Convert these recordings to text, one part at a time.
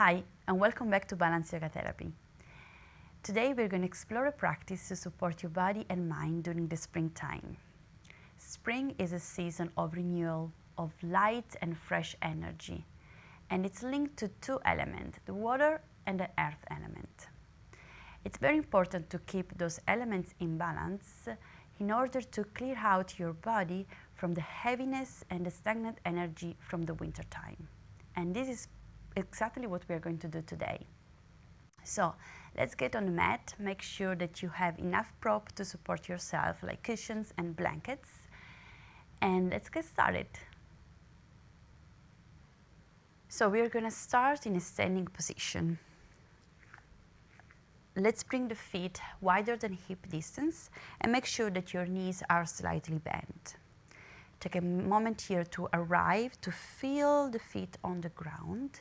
Hi, and welcome back to Balance Yoga Therapy. Today we're going to explore a practice to support your body and mind during the springtime. Spring is a season of renewal, of light and fresh energy, and it's linked to two elements, the water and the earth element. It's very important to keep those elements in balance in order to clear out your body from the heaviness and the stagnant energy from the winter time. And this is exactly what we are going to do today. So let's get on the mat. Make sure that you have enough prop to support yourself, like cushions and blankets. And let's get started. So we're going to start in a standing position. Let's bring the feet wider than hip distance and make sure that your knees are slightly bent. Take a moment here to arrive, to feel the feet on the ground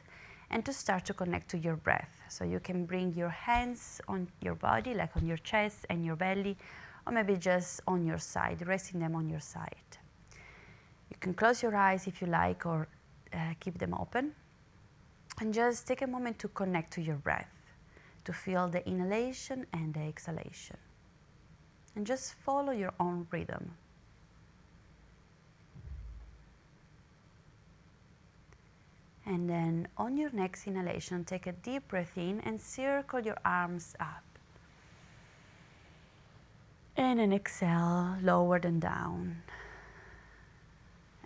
and to start to connect to your breath. So you can bring your hands on your body, like on your chest and your belly, or maybe just on your side, resting them on your side. You can close your eyes if you like, or keep them open. And just take a moment to connect to your breath, to feel the inhalation and the exhalation. And just follow your own rhythm. And then on your next inhalation, take a deep breath in and circle your arms up. And then exhale, lower them down.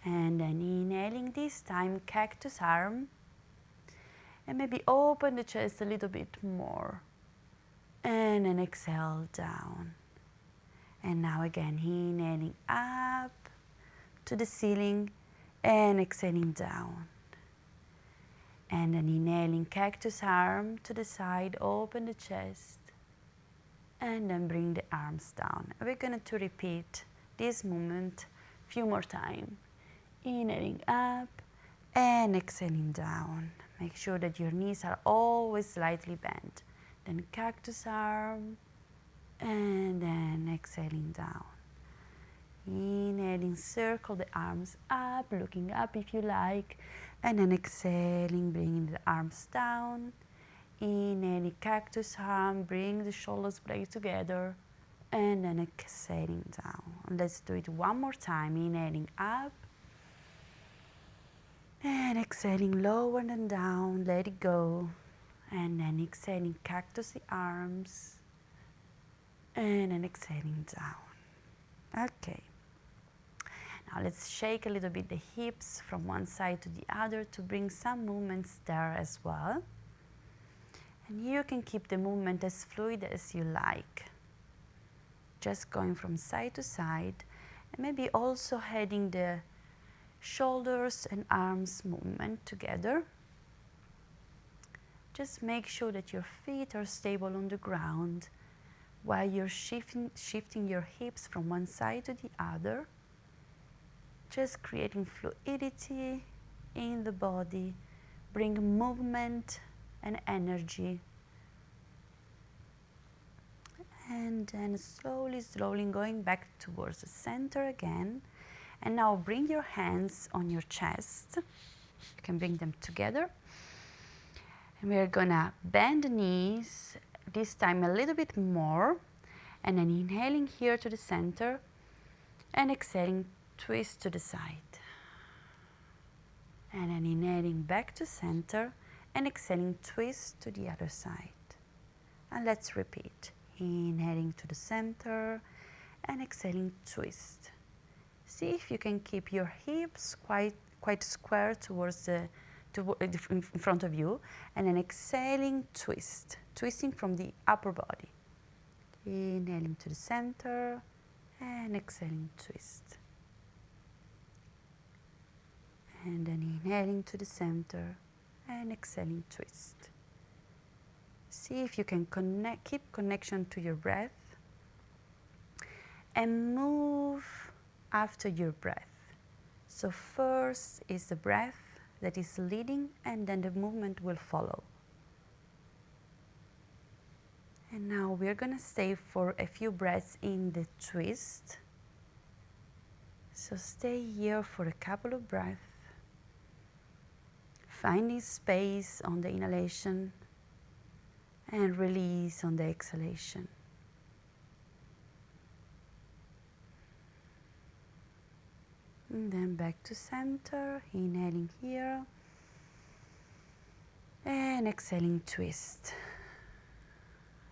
And then inhaling this time, cactus arm. And maybe open the chest a little bit more. And then exhale down. And now again, inhaling up to the ceiling and exhaling down. And then inhaling cactus arm to the side, open the chest, and then bring the arms down. We're going to repeat this movement a few more times. Inhaling up and exhaling down. Make sure that your knees are always slightly bent. Then cactus arm, and then exhaling down. Inhaling, circle the arms up, looking up if you like. And then exhaling, bringing the arms down. Inhaling, cactus arm, bring the shoulders blades together. And then exhaling down. Let's do it one more time. Inhaling up. And exhaling, lower and down, let it go. And then exhaling, cactus the arms. And then exhaling down. Okay. Now let's shake a little bit the hips from one side to the other to bring some movements there as well. And you can keep the movement as fluid as you like. Just going from side to side, and maybe also heading the shoulders and arms movement together. Just make sure that your feet are stable on the ground while you're shifting your hips from one side to the other. Just creating fluidity in the body, bring movement and energy. And then slowly going back towards the center again. And now bring your hands on your chest. You can bring them together. And we're gonna bend the knees, this time a little bit more. And then inhaling here to the center and exhaling, twist to the side. And then inhaling back to center and exhaling, twist to the other side. And let's repeat. Inhaling to the center and exhaling, twist. See if you can keep your hips quite square towards in front of you, and then exhaling, twist, twisting from the upper body. Inhaling to the center and exhaling, twist. And then inhaling to the center and exhaling, twist. See if you can keep connection to your breath and move after your breath. So first is the breath that is leading, and then the movement will follow. And now we're going to stay for a few breaths in the twist. So stay here for a couple of breaths. finding space on the inhalation and release on the exhalation. And then back to center, inhaling here and exhaling, twist.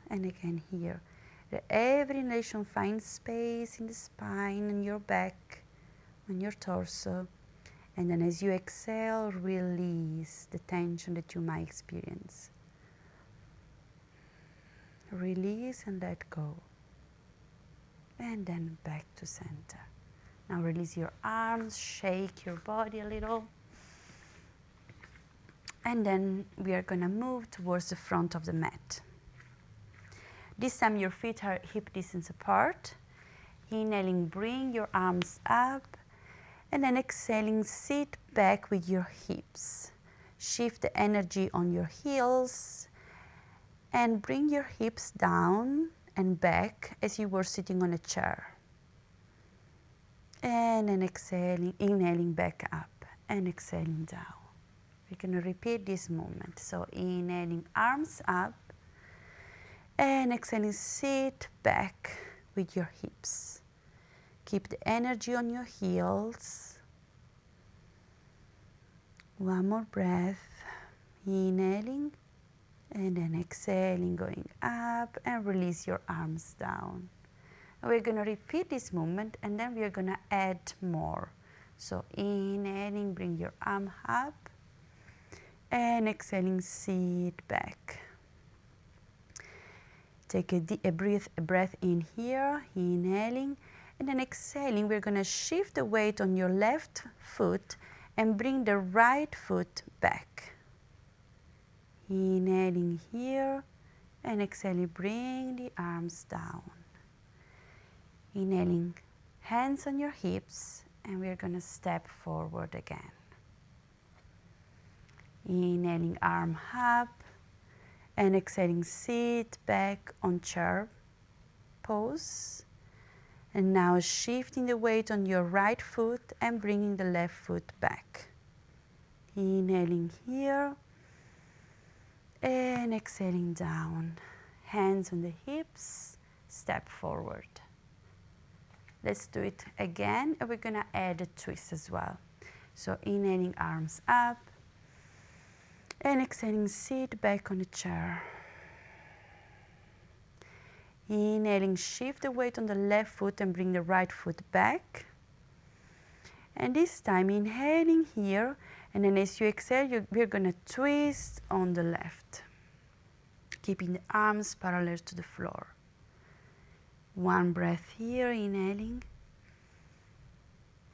And again here. Every inhalation finds space in the spine and your back, on your torso. And then as you exhale, release the tension that you might experience. Release and let go. And then back to center. Now release your arms, shake your body a little. And then we are going to move towards the front of the mat. This time your feet are hip distance apart. Inhaling, bring your arms up. And then exhaling, sit back with your hips. Shift the energy on your heels. And bring your hips down and back as you were sitting on a chair. And then exhaling, inhaling back up and exhaling down. We're going to repeat this movement. So inhaling, arms up. And exhaling, sit back with your hips. Keep the energy on your heels. One more breath. Inhaling. And then exhaling, going up. And release your arms down. We're going to repeat this movement and then we're going to add more. So inhaling, bring your arm up. And exhaling, sit back. Take a breath in here, inhaling. And then exhaling, we're going to shift the weight on your left foot and bring the right foot back. Inhaling here and exhaling, bring the arms down. Inhaling, hands on your hips, and we're going to step forward again. Inhaling, arm up, and exhaling, sit back on chair pose. And now shifting the weight on your right foot and bringing the left foot back. Inhaling here, and exhaling down. Hands on the hips, step forward. Let's do it again, and we're going to add a twist as well. So inhaling, arms up, and exhaling, sit back on the chair. Inhaling, shift the weight on the left foot and bring the right foot back. And this time, inhaling here, and then as you exhale, we're going to twist on the left, keeping the arms parallel to the floor. One breath here, inhaling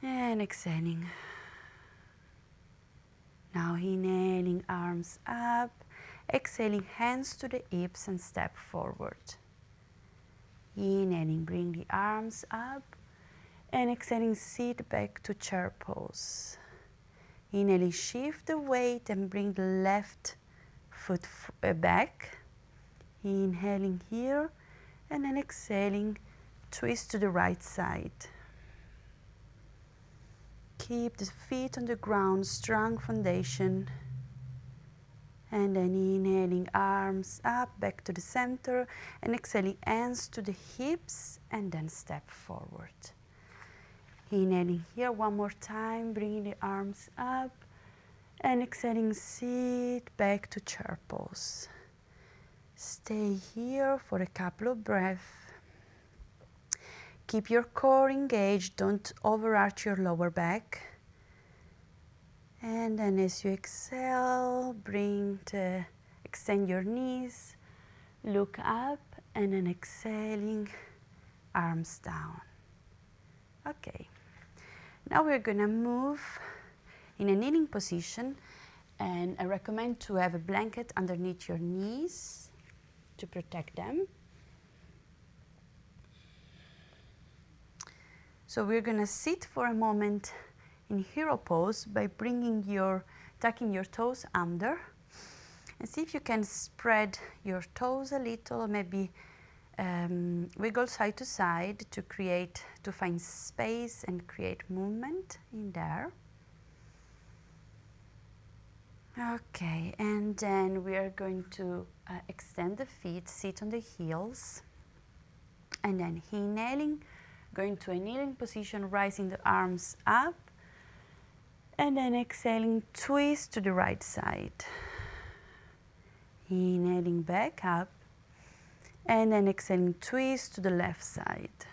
and exhaling. Now inhaling, arms up, exhaling, hands to the hips and step forward. Inhaling, bring the arms up and exhaling, sit back to chair pose. Inhaling, shift the weight and bring the left foot back. Inhaling here. And then exhaling, twist to the right side. Keep the feet on the ground, strong foundation. And then inhaling, arms up, back to the center. And exhaling, hands to the hips, and then step forward. Inhaling here one more time, bringing the arms up. And exhaling, sit back to chair pose. Stay here for a couple of breaths. Keep your core engaged, don't overarch your lower back. And then as you exhale, extend your knees, look up, and then exhaling, arms down. Okay, now we're gonna move in a kneeling position, and I recommend to have a blanket underneath your knees to protect them. So we're going to sit for a moment in hero pose by tucking your toes under, and see if you can spread your toes a little, or maybe wiggle side to side to find space and create movement in there. Okay, and then we are going to extend the feet, sit on the heels, and then inhaling, going to a kneeling position, rising the arms up, and then exhaling, twist to the right side. Inhaling back up, and then exhaling, twist to the left side.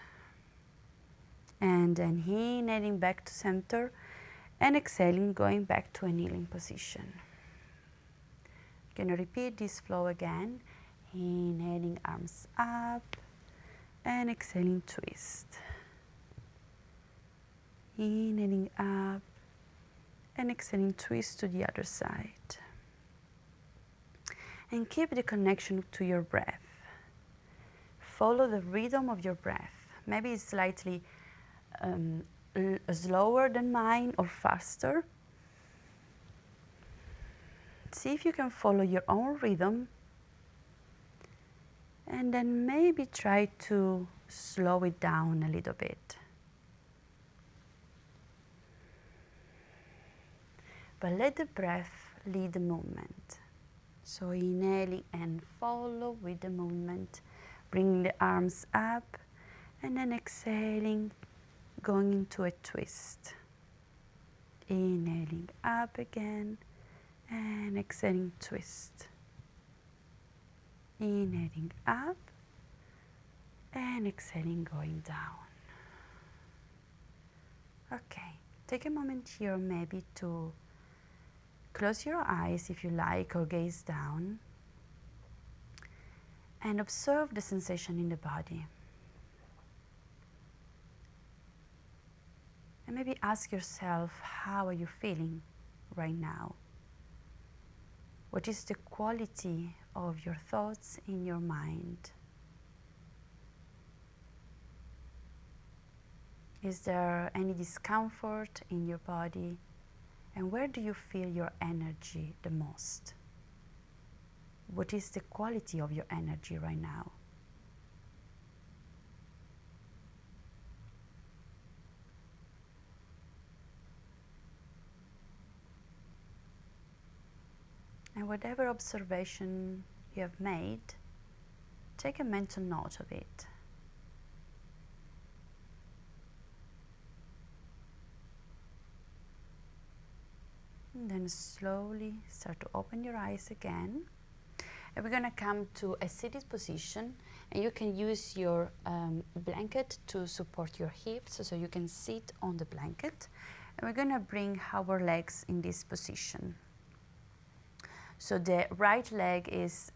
And then inhaling back to center, and exhaling, going back to a kneeling position. Gonna repeat this flow again. Inhaling, arms up, and exhaling, twist. Inhaling up, and exhaling, twist to the other side. And keep the connection to your breath. Follow the rhythm of your breath. Maybe it's slightly slower than mine or faster. See if you can follow your own rhythm, and then maybe try to slow it down a little bit. But let the breath lead the movement. So inhaling and follow with the movement, bringing the arms up, and then exhaling, going into a twist. Inhaling up again, and exhaling, twist. Inhaling up, and exhaling, going down. Okay, take a moment here maybe to close your eyes if you like, or gaze down, and observe the sensation in the body. And maybe ask yourself, how are you feeling right now? What is the quality of your thoughts in your mind? Is there any discomfort in your body? And where do you feel your energy the most? What is the quality of your energy right now? And whatever observation you have made, take a mental note of it. And then slowly start to open your eyes again. And we're going to come to a seated position, and you can use your blanket to support your hips, so you can sit on the blanket. And we're going to bring our legs in this position. So the right leg is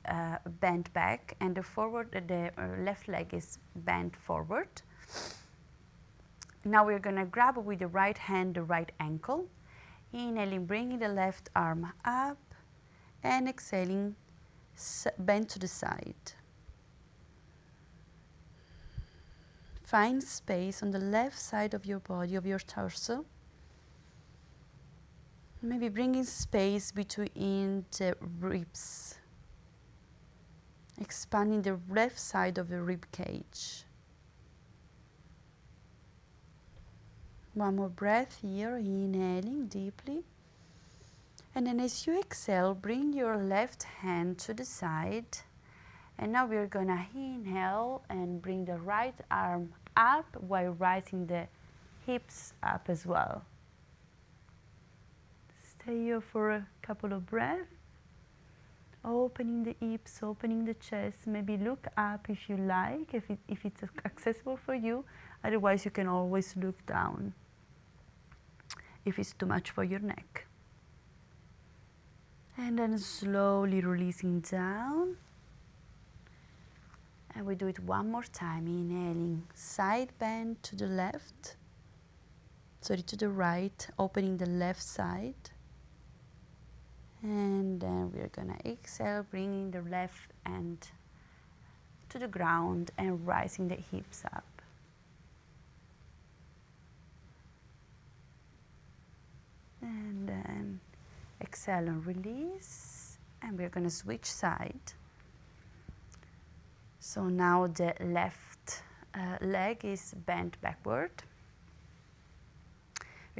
bent back, and the left leg is bent forward. Now we're going to grab with the right hand the right ankle. Inhaling, bringing the left arm up, and exhaling, bend to the side. Find space on the left side of your body, of your torso. Maybe bringing space between the ribs, expanding the left side of the rib cage. One more breath here, inhaling deeply. And then as you exhale, bring your left hand to the side. And now we're gonna inhale and bring the right arm up while rising the hips up as well. Stay here for a couple of breaths. Opening the hips, opening the chest. Maybe look up if you like, if it's accessible for you. Otherwise, you can always look down if it's too much for your neck. And then slowly releasing down. And we do it one more time. Inhaling, side bend to the left. Sorry, to the right, opening the left side. And then we're gonna exhale, bringing the left hand to the ground and rising the hips up. And then exhale and release. And we're gonna switch side. So now the left leg is bent backward.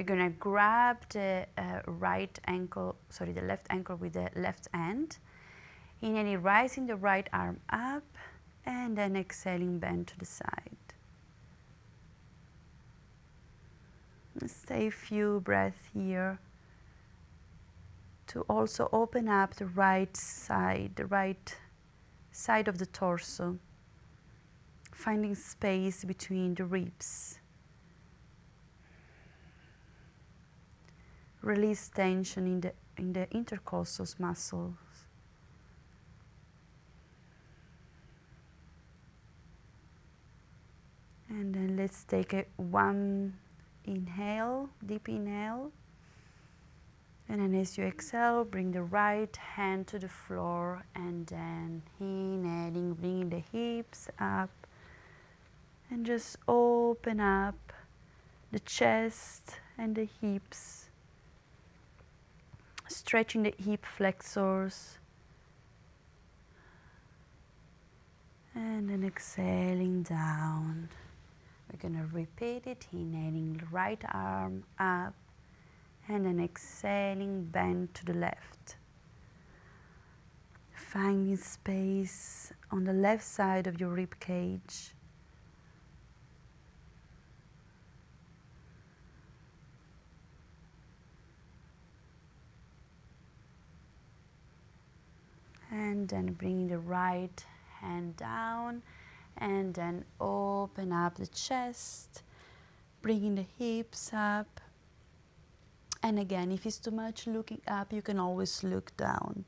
We're going to grab the the left ankle with the left hand. Inhaling, rising the right arm up, and then exhaling, bend to the side. Stay a few breaths here to also open up the right side of the torso, finding space between the ribs. Release tension in the intercostal muscles. And then let's take one inhale, deep inhale. And then as you exhale, bring the right hand to the floor, and then inhaling, bringing the hips up, and just open up the chest and the hips, stretching the hip flexors, and then exhaling down. We're going to repeat it, inhaling the right arm up, and then exhaling, bend to the left. Finding space on the left side of your rib cage. And then bringing the right hand down, and then open up the chest, bringing the hips up. And again, if it's too much looking up, you can always look down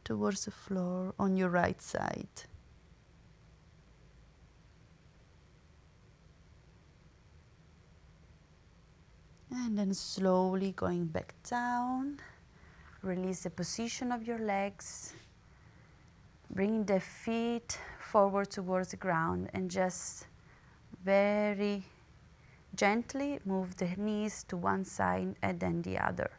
towards the floor on your right side. And then slowly going back down. Release the position of your legs, bringing the feet forward towards the ground, and just very gently move the knees to one side and then the other.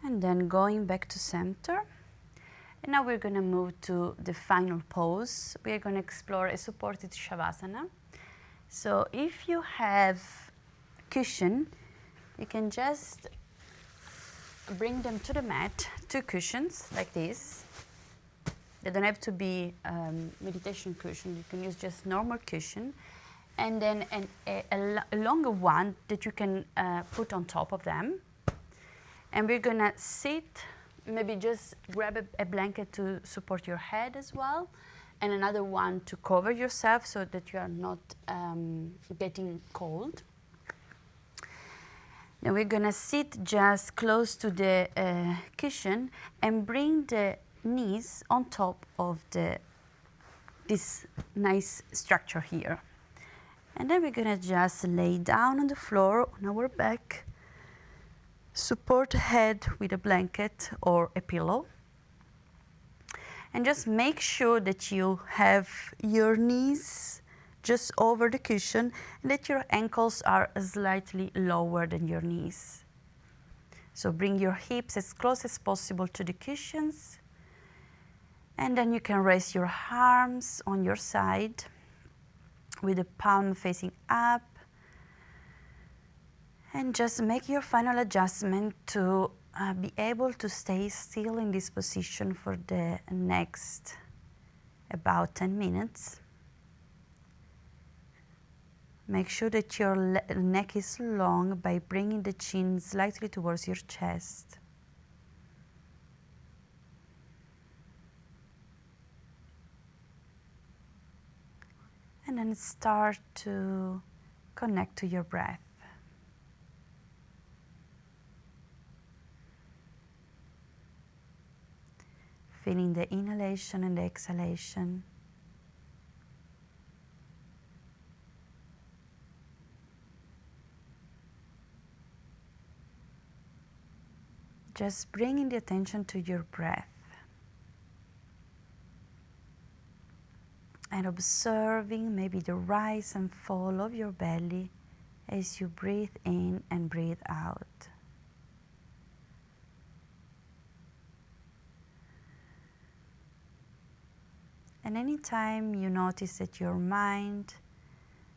And then going back to center. And now we're going to move to the final pose. We are going to explore a supported Shavasana. So if you have cushion, you can just bring them to the mat, 2 cushions like this. They don't have to be meditation cushion. You can use just normal cushion. And then a longer one that you can put on top of them. And we're going to sit. Maybe just grab a blanket to support your head as well, and another one to cover yourself so that you are not getting cold. Now we're going to sit just close to the cushion and bring the knees on top of this nice structure here. And then we're going to just lay down on the floor on our back. Support the head with a blanket or a pillow. And just make sure that you have your knees just over the cushion and that your ankles are slightly lower than your knees. So bring your hips as close as possible to the cushions. And then you can raise your arms on your side with the palm facing up. And just make your final adjustment to be able to stay still in this position for the next about 10 minutes. Make sure that your neck is long by bringing the chin slightly towards your chest. And then start to connect to your breath. Feeling the inhalation and the exhalation. Just bringing the attention to your breath. And observing maybe the rise and fall of your belly as you breathe in and breathe out. And anytime you notice that your mind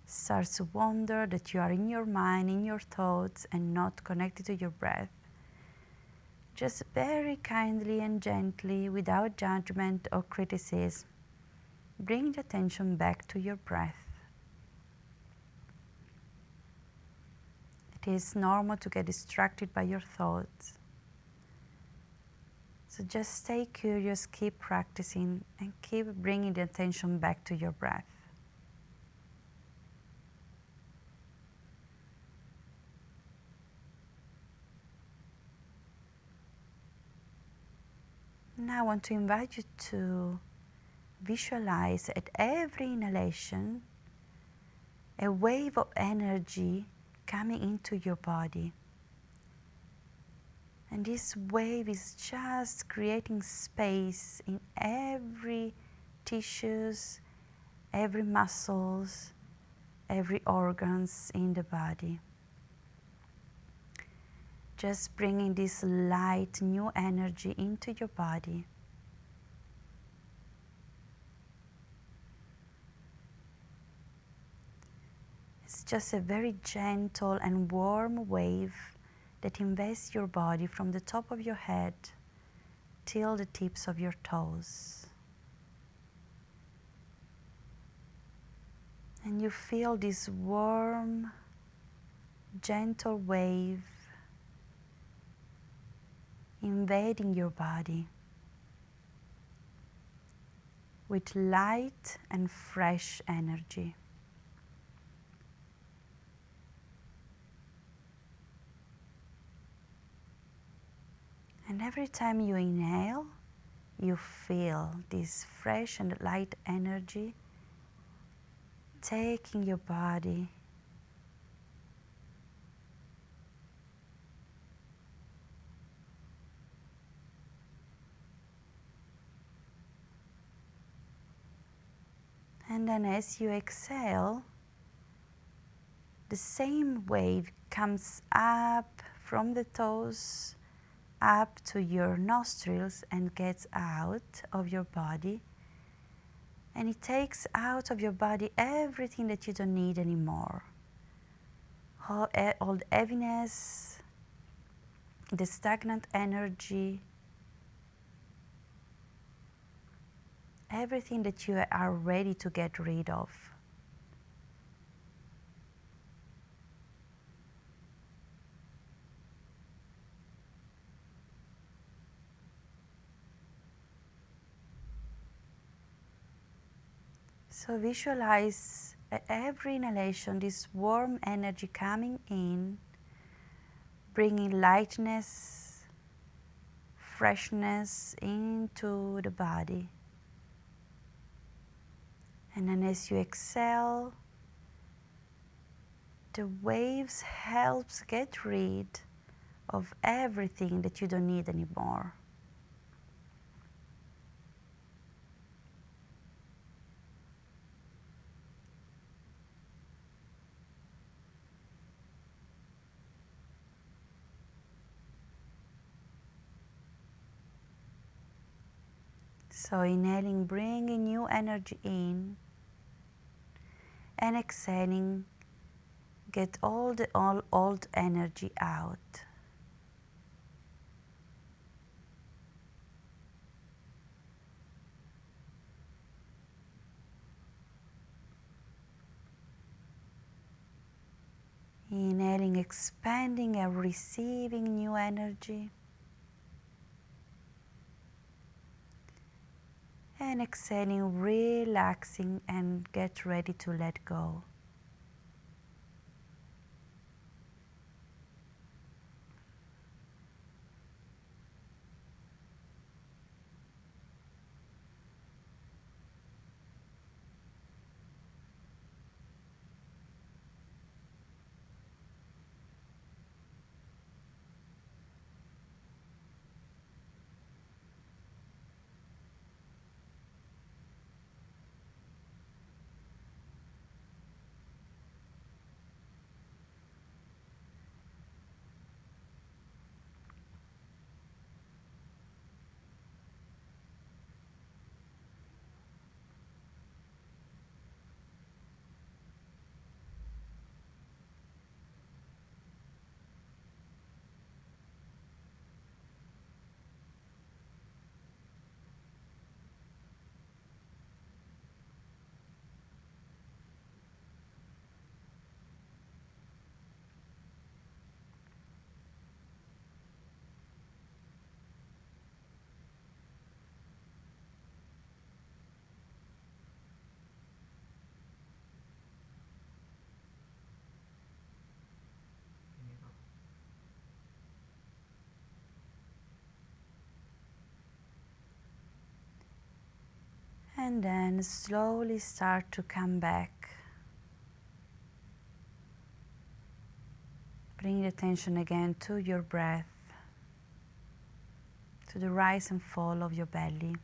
starts to wander, that you are in your mind, in your thoughts, and not connected to your breath, just very kindly and gently, without judgment or criticism, bring the attention back to your breath. It is normal to get distracted by your thoughts. So just stay curious, keep practicing, and keep bringing the attention back to your breath. Now I want to invite you to visualize at every inhalation a wave of energy coming into your body. And this wave is just creating space in every tissues, every muscles, every organs in the body. Just bringing this light, new energy into your body. It's just a very gentle and warm wave that invests your body from the top of your head till the tips of your toes. And you feel this warm, gentle wave invading your body with light and fresh energy. And every time you inhale, you feel this fresh and light energy taking your body and then as you exhale, the same wave comes up from the toes up to your nostrils and gets out of your body, and it takes out of your body everything that you don't need anymore. All the heaviness, the stagnant energy, everything that you are ready to get rid of. So visualize at every inhalation this warm energy coming in, bringing lightness, freshness into the body. And then as you exhale, the waves helps get rid of everything that you don't need anymore. So inhaling, bringing new energy in, and exhaling, get all the old energy out. Inhaling, expanding and receiving new energy. And exhaling, relaxing and get ready to let go. And then slowly start to come back. Bring the attention again to your breath, to the rise and fall of your belly.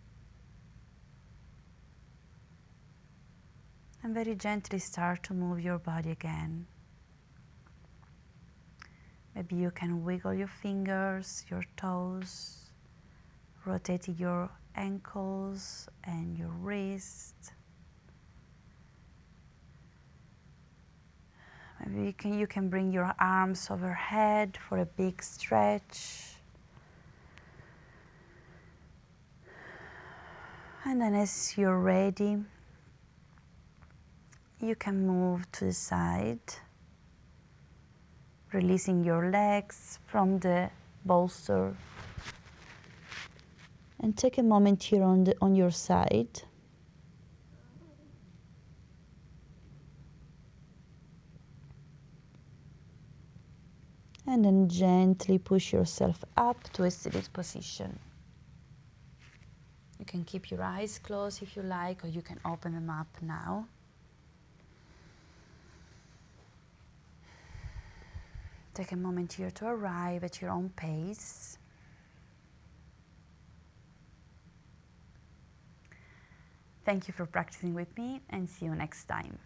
And very gently start to move your body again. Maybe you can wiggle your fingers, your toes, rotate your ankles and your wrists. Maybe you can bring your arms overhead for a big stretch. And then as you're ready, you can move to the side, releasing your legs from the bolster. And take a moment here on your side. And then gently push yourself up to a seated position. You can keep your eyes closed if you like, or you can open them up now. Take a moment here to arrive at your own pace. Thank you for practicing with me, and see you next time.